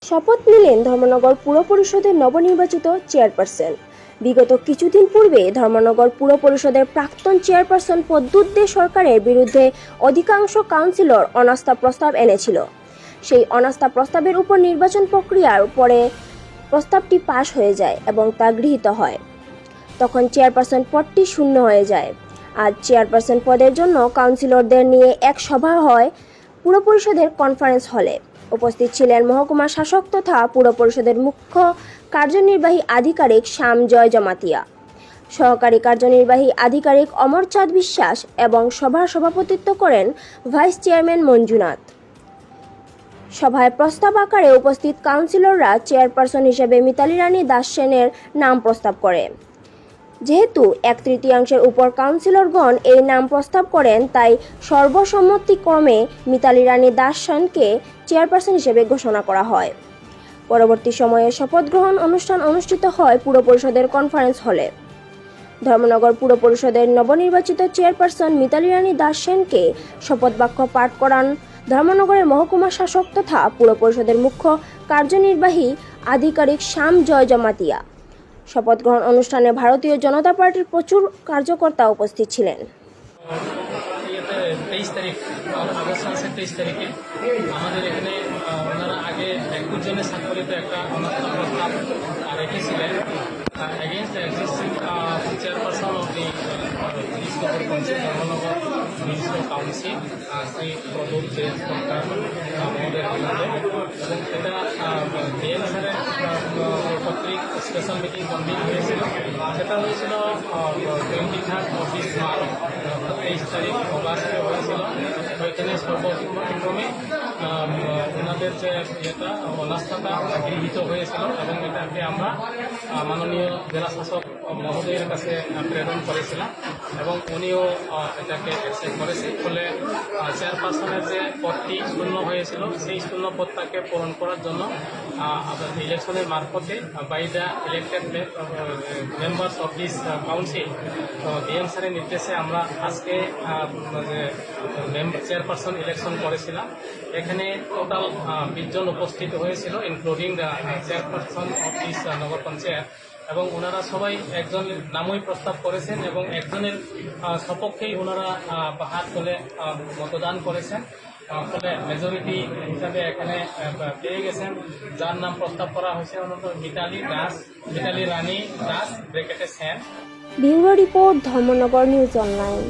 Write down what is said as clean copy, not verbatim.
শপথ নিলেন ধর্মনগর পুর পরিষদের নবনির্বাচিত চেয়ারপারসন। বিগত কিছুদিন পূর্বে ধর্মনগর পুর পরিষদের প্রাক্তন চেয়ারপারসন প্রদ্যুৎ দে সরকারের বিরুদ্ধে অধিকাংশ কাউন্সিলর অনাস্থা প্রস্তাব এনেছিল। সেই অনাস্থা প্রস্তাবের উপর নির্বাচন প্রক্রিয়ার পরে প্রস্তাবটি পাশ হয়ে যায় এবং তা গৃহীত হয়। তখন চেয়ারপারসন পদটি শূন্য হয়ে যায়। আজ চেয়ারপারসন পদের জন্য কাউন্সিলরদের নিয়ে এক সভা হয় পুর পরিষদের কনফারেন্স হলে। উপস্থিত ছিলেন মহকুমা শাসক তথা পুর পরিষদের মুখ্য কার্যনির্বাহী আধিকারিক শ্যামজয় জমাতিয়া, সহকারী কার্যনির্বাহী আধিকারিক অমরচাঁদ বিশ্বাস এবং সভার সভাপতিত্ব করেন ভাইস চেয়ারম্যান মঞ্জুনাথ। সভায় প্রস্তাব আকারে উপস্থিত কাউন্সিলররা চেয়ারপারসন হিসেবে মিতালি রানী দাস সেনের নাম প্রস্তাব করে। যেহেতু 1/3 উপর কাউন্সিলরগণ এই নাম প্রস্তাব করেন, তাই সর্বসম্মতিক্রমে মিতালি রানী দাস সেনকে চেয়ারপারসন হিসেবে ঘোষণা করা হয়। পরবর্তী সময়ে শপথ গ্রহণ অনুষ্ঠান অনুষ্ঠিত হয় পুর পরিষদের কনফারেন্স হলে। ধর্মনগর পুর পরিষদের নবনির্বাচিত চেয়ারপারসন মিতালি রানী দাস সেনকে শপথ বাক্য পাঠ করান ধর্মনগরের মহকুমা শাসক তথা পুর পরিষদের মুখ্য কার্যনির্বাহী আধিকারিক শ্যামজয় জমাতিয়া। শপথ গ্রহণ অনুষ্ঠানে ভারতীয় জনতা পার্টির প্রচুর কার্যকর্তা উপস্থিত ছিলেন। 23 তারিখ আগস্ট মাসের 23 তারিখে আমাদের এখানে ওনারা আগে 21 জনের স্বাক্ষরিত একটা অনাস্থা প্রস্তাব রেখেছিলেন against the existing chairperson of the Dharmanagar municipal council Shri Pradyut De Sarkar মহোদয়ের বিরুদ্ধে, এবং সেটা ডিএম স্যারের কর্তৃক স্পেশাল মিটিং কনভিন হয়েছিল। সেটা হয়েছিল 23 মার্চ 23 তারিখ অগাস্টে হয়েছিল। ওইখানে সর্বসম্মতিক্রমে ওনাদের যে ইয়েটা অনাস্থাটা গৃহীত হয়েছিল এবং এটাকে আমরা মাননীয় জেলা শাসক মহোদয়ের কাছে প্রেরণ করেছিলাম এবং উনিও এটাকে অ্যাকসেপ্ট করেছেন। ফলে চেয়ারপারসনের যে পদটি শূন্য হয়েছিল সেই শূন্য পদটাকে পূরণ করার জন্য ইলেকশনের মারফতে by the elected members of this council DM স্যারের নির্দেশে আমরা আজকে চেয়ারপারসন ইলেকশন করেছিলাম। এখানে টোটাল 20 জন উপস্থিত হয়েছিল, including the chairperson of this Nagar Panchayat, এবং ওনারা সবাই একজনের নামই প্রস্তাব করেছেন এবং একজনের সপক্ষেই ওনারা হাত তুলে মতদান করেছেন। ফলে মেজরিটি হিসাবে এখানে পেয়ে গেছেন। যার নাম প্রস্তাব করা হয়েছে মিতালি রানী দাস ব্রেকেটে Sen. Bureau report, Dharmanagar news online.